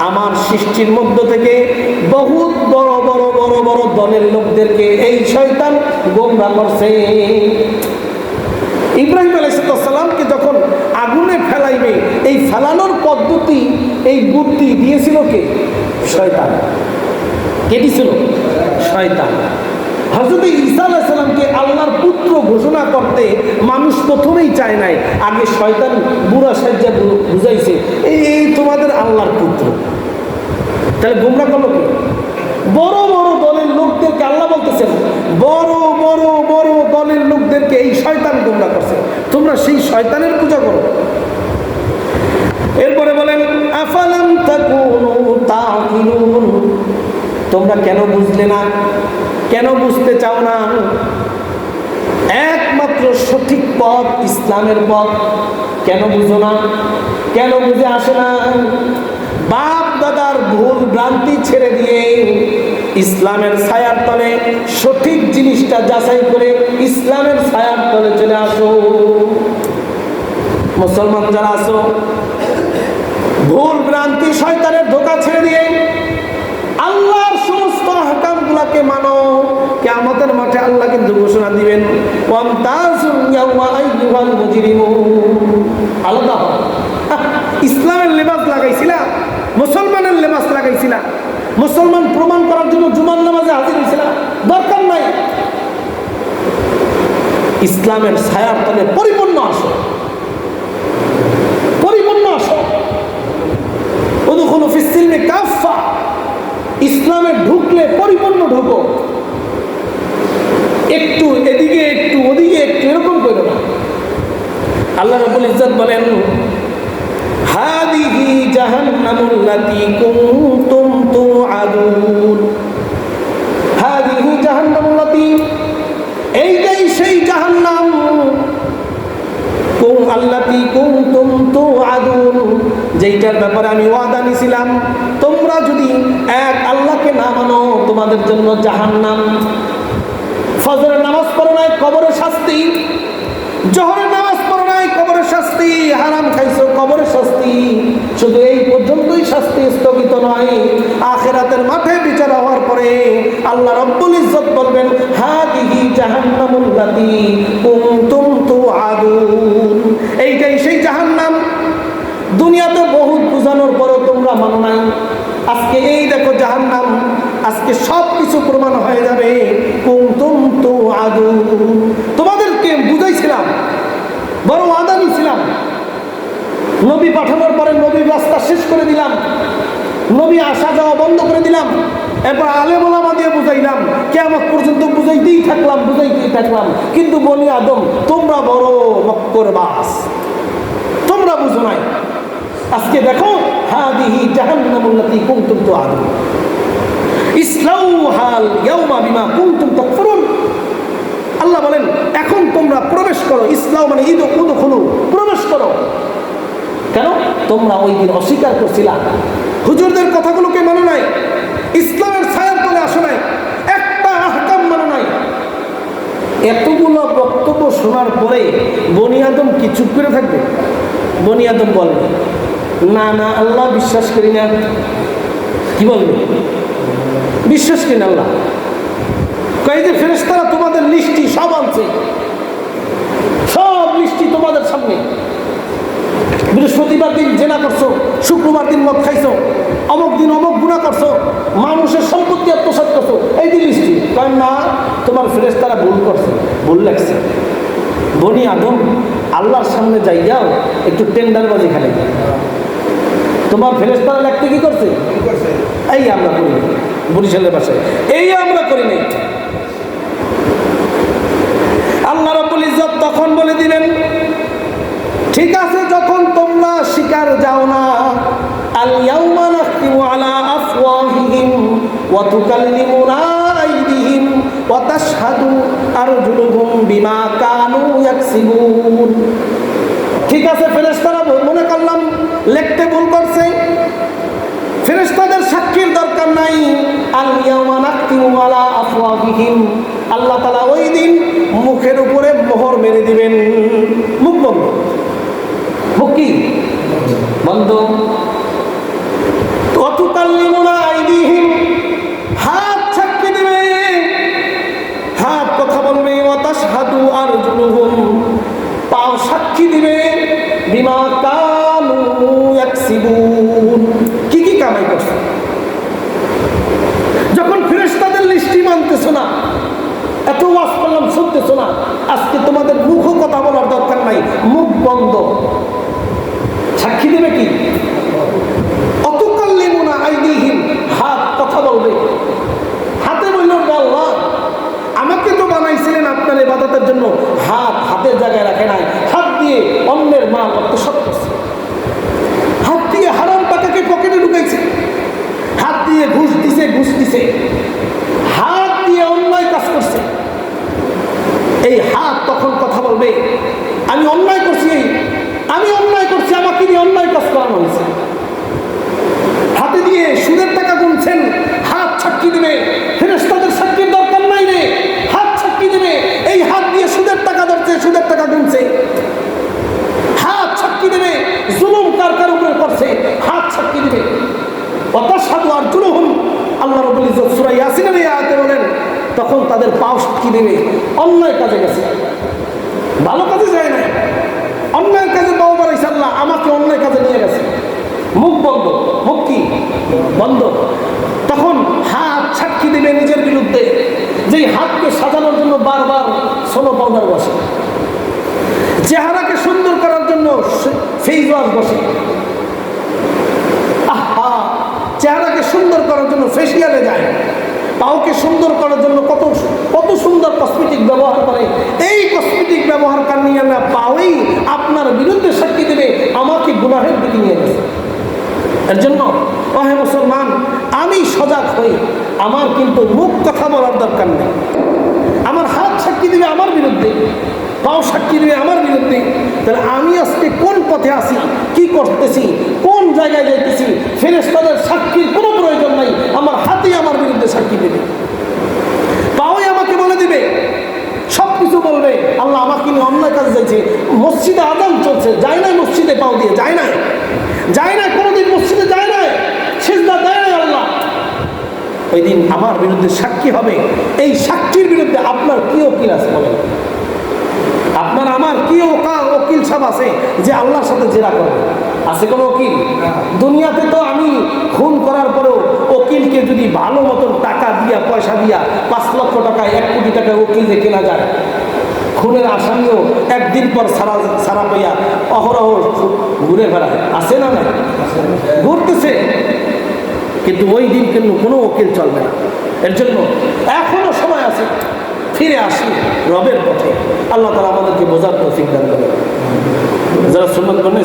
আমার সৃষ্টির মধ্য থেকে বহুত বড় বড় বড় বড় দলের লোকদেরকে এই শয়তান গোমরাহ করছে। ইব্রাহিম আলাইহিস সালামকে যখন আগুনে ফেলাইবে, এই ফেলানোর পদ্ধতি, এই বুদ্ধি দিয়েছিল কে? শয়তান। কে দিয়েছিল? শয়তান। হযরত ঈসা আলাইহিস সালামকে আল্লাহর পুত্র ঘোষণা করতে মানুষ প্রথমেই চায় নাই, আগে শয়তান বুড়া সাজ্জা বুঝাইছে, এই তোমাদের আল্লাহর পুত্র। তাহলে গোমরাহ করলো কে? বড় বড় দলের লোকদেরকে আল্লাহ বলতেছেন, বড় বড় বড় দলের লোকদেরকে এই শয়তান গোমরাহ করছে, তোমরা সেই শয়তানের পূজা করো। এরপরে বলেন, আফালাম তাকুনু তাকিলুন, তোমরা কেন বুঝলে না, কেন বুঝতে চাও না? একমাত্র সঠিক পথ ইসলামের পথ, কেন বুঝো না? কেন বুঝে আসে না? বাপ দাদার ভুল ভ্রান্তি ছেড়ে দিয়ে ইসলামের ছায়ার তলে সঠিক জিনিসটা যাচাই করে ইসলামের ছায়ার তলে চলে আসো। মুসলমান যারা আছো, ভুল ভ্রান্তি শয়তানের ধোঁকা ছেড়ে দিয়ে আল্লাহর সমস্ত আহকামগুলোকে মানো। কিয়ামতের মাঠে আল্লাহ কিন্তু ঘোষণা দিবেন, ওয়ামতাজুল ইয়াওমা আইয়ুহাল মুজরিমুন। আলাদা ইসলামের লেবাস লাগাইছিলা, মুসলমানের লেবাস লাগাইছিলা, মুসলমান প্রমাণ করার জন্য জুমার নামাজে হাজির হয়েছিলা, দরকার নাই। ইসলামের ছায়ার তলে পরিপূর্ণ আসো, পরিপূর্ণ আসো। উদখুলু ফিস সিলমি কাফা, ইসলামে ঢুকলে পরিপূর্ণ ঢুকো, একটু এদিকে একটু ওদিকে একটু এরকম করো না। আল্লাহ রাব্বুল ইজ্জত বলেন, হাদিহি জাহান্নামুল্লাতী কুনতুম তুআদুন। হাদিহি জাহান্নামুল্লাতী, এইটাই সেই জাহান্নাম, আল্লাতী কুনতুম তুআদুন, যেইটার ব্যাপারে আমি ওয়াদা নিয়েছিলাম, তোমরা যদি এক আল্লাহকে না মানো তোমাদের জন্য জাহান্নাম। ফজরের নামাজ পড়ো নাই, কবরের শাস্তি। জোহরের নামাজ পড়ো নাই, কবরের শাস্তি। হারাম খাইছো, কবরের শাস্তি। শুধু এই পর্যন্তই শাস্তি স্থগিত নয়, আখিরাতের মাঠে বিচার হওয়ার পরে আল্লাহ রাব্বুল ইজ্জত বলবেন, হাদিহি জাহান্নামুল্লাতী কুনতুম তুআদুন। এইটাই সেই জাহান্নাম। দুনিয়াতে বহুত বুঝানোর পরও তোমরা মানো নাই। আজকে এই দেখো জাহান্নাম, আজকে সব কিছু প্রমাণ হয়ে যাবে। কুনতুম তুআদুন, তোমাদেরকে বুঝাইছিলাম, বড় ওয়াদা নিয়েছিলাম। নবী পাঠানোর পরে নবীর রাস্তা শেষ করে দিলাম, নবী আসা যাওয়া বন্ধ করে দিলাম। এরপর আলেম ওলামা দিয়ে বুঝাইলাম, কিয়ামত পর্যন্ত বুঝাইতেই থাকলাম। কিন্তু বনি আদম, তোমরা বড় মক্করবাজ, তোমরা বুঝো নাই। আজকে দেখো, হাদিহি জাহান্নামুল্লাতী কুনতুম তুআদুন ইসলাউহাল ইয়াওমা বিমা কুনতুম তাকফুরুন। আল্লাহ বলেন, এখন তোমরা প্রবেশ করো। ইসলাম মানে ঈদ উদখুলু, প্রবেশ করো। কেন? তোমরা ওই দিন অস্বীকার করছিলা, হুজুরদের কথাগুলোকে মানো নাই, ইসলামের ছায়ার তলে আসো নাই, একটা আহকাম মানো নাই। এতগুলো বক্তব্য শোনার পরে বনি আদম কি চুপ করে থাকবে? বনি আদম বলবে, না না আল্লাহ বিশ্বাস করি না। কি বলবে? বিশ্বাস করি না আল্লাহ। কই যে ফেরেশতারা তোমাদের লিস্টি সব আনছে, সব লিস্টি তোমাদের সামনে। বৃহস্পতিবার দিন জেনা করছো, শুক্রবার দিন মদ খাইছো, অমুক দিন অমুক গুনাহ করছো, মানুষের সম্পত্তি আত্মসাৎ করছো, এই যে লিস্টি। কয় না, তোমার ফেরেশতারা ভুল করছে, ভুল লাগছে। বনি আদম আল্লাহর সামনে যাইয়াও একটু টেন্ডারবাজি খেলে। তোমার ফেরেশতারা লিখতে কি করছে? এই আমরা করি নাই, বরিশালের ভাষায় এই আমরা করি নাই। আল্লাহ রাব্বুল ইজ্জত তখন বলে দিবেন, ঠিক আছে, যখন তোমরা শিকার যাও না, আল ইয়াউমা নাখতিমু আলা আফওয়াহিহিম ওয়া তুকাল্লিমুনা আইদিহিম ওয়া তাশহাদু আরজুলুহুম বিমা কানু ইয়াকসিবুন। ঠিক আছে, ফেরেশতারা মনে করলাম লিখতে ভুল করছে, ফেরেশতাদের সাক্ষীর দরকার নাই। আল ইয়াউমা নাখতিমু আলা আফওয়াহিহিম, আল্লাহ তাআলা ওই দিন মুখের উপরে মোহর মেরে দিবেন। মুখ বন্ধ, মুখ কি বন্ধ। তুকাল্লিমুনা আইদিহিম, হাত সাক্ষী দিবে, হাত কথা বলবে। ওয়া তাশহাদু আরজুলুহুম, পাও সাক্ষী দিবে। বিমা কানু ইয়াকসিবুন, কি কি কামাই করছে। যখন ফেরেশতাদের লিস্টি মানতেছো না, এত ওয়াজ করলাম শুনতেছো না, আজকে তোমাদের মুখও কথা বলার দরকার নাই, মুখ বন্ধ। সাক্ষী দেবে কি? অতুকাল্লিমুনা আইদিহিম, হাত কথা বলবে। হাতে বলল, আল্লাহ আমাকে তো বানাইছিলেন আপনার ইবাদতের জন্য, হাত হাতের জায়গায় রাখে নাই, হাত দিয়ে অন্যের মাল আত্মসাৎ করছে, হাত দিয়ে হারাম টাকাকে পকেটে ঢুকাইছে, হাত দিয়ে ঘুষ দিছে, হাত দিয়ে অন্যায় কাজ করছে। এই হাত তখন কথা বলবে, আমি অন্যায় করছি, আমাকে দিয়ে অন্যায় কাজ করানো হয়েছে। হাতে দিয়ে সুদের টাকা গুনছেন, হাত সাক্ষী দেবে। ফেরেশতাদের সাক্ষীর দরকার নাই রে, হাত সাক্ষী দেবে। এই হাত দিয়ে সুদের টাকা ধরছে, সুদের টাকা গুনছে, হাত সাক্ষী দেবে। জুলুম কার উপরে করছে, হাত সাক্ষী দেবে। ওয়া তাশহাদু আরজুলুহুম, আল্লাহ রাব্বুল ইজ্জত সূরা ইয়াসিনের এই আয়াতে বলেন, তখন তাদের পাও সাক্ষী দেবে। অন্যায় কাজে গেছে, ভালো কাজে যায় না, অন্যায় কাজে পাও বাড়াইছে। আল্লাহ আমাকে অন্যায় কাজে নিয়ে গেছে। মুখ বন্ধ, মুখ কি বন্ধ। তখন হাত সাক্ষী দেবে নিজের বিরুদ্ধে, যেই হাতকে সাজানোর জন্য বারবার সোলো পাউডার বসে, চেহারাকে সুন্দর করার জন্য ফেস ওয়াশ বসে, চেহারাকে সুন্দর করার জন্য ফেসিয়ালে যায়, পাওকে সুন্দর করার জন্য কত সুন্দর কসমেটিক ব্যবহার করে। এই কসমেটিক ব্যবহার নিয়ে না পাওয়াই আপনার বিরুদ্ধে সাক্ষী দেবে, আমাকে গুনাহের দিকে নিয়ে গেছে। এর জন্য ওহে মুসলমান, আমি সজাগ হই। আমার কিন্তু মুখ কথা বলার দরকার নেই। আমার হাত সাক্ষী দেবে আমার বিরুদ্ধে, পাও সাক্ষী দেবে আমার বিরুদ্ধে। তাহলে আমি আজকে কোন পথে আছি, কি করতেছি, কোন জায়গায় যাইতেছি, ফেরেশতাদের সাক্ষীর কোনো প্রয়োজন নাই। আমার হাতেই আমার বিরুদ্ধে সাক্ষী দেবে, পাওই আমাকে বলে দিবে, সব কিছু বলবে। আল্লাহ আমাকে নিয়ে অন্যায় কাজ যাইছে, মসজিদে আযান চলছে, যায় নাই মসজিদে, পাও দিয়ে যায় নাই, যায় নাই, কোনোদিন মসজিদে যায় নাই, সিজদা দেয় নাই আল্লাহ। ওই দিন আমার বিরুদ্ধে সাক্ষী হবে। এই সাক্ষীর বিরুদ্ধে আপনার কি উকিল আছে বলেন? আপনার আমার কি উকিল সব আছে যে আল্লাহর সাথে জেরা করবে? আছে কোনো উকিল? দুনিয়াতে তো আমি খুন করার পরেও উকিলকে যদি ভালো মতন টাকা দিয়া, পয়সা দিয়া, 5 লক্ষ টাকা, 1 কোটি টাকা উকিলকে কেনা যায়, খুনের আসামিও একদিন পর সারা পাইয়া অহরহ ঘুরে বেড়ায়। আছে না? না ঘুরতেছে, কিন্তু ওই দিন কিন্তু কোনো উকিল চলবে না। এর জন্য এখনো সময় আছে, ফিরে আসি রবের পথে। আল্লাহ তাআলা আমাদেরকে বোঝার তৌফিক দান করেন। যারা সুন্নাত করেন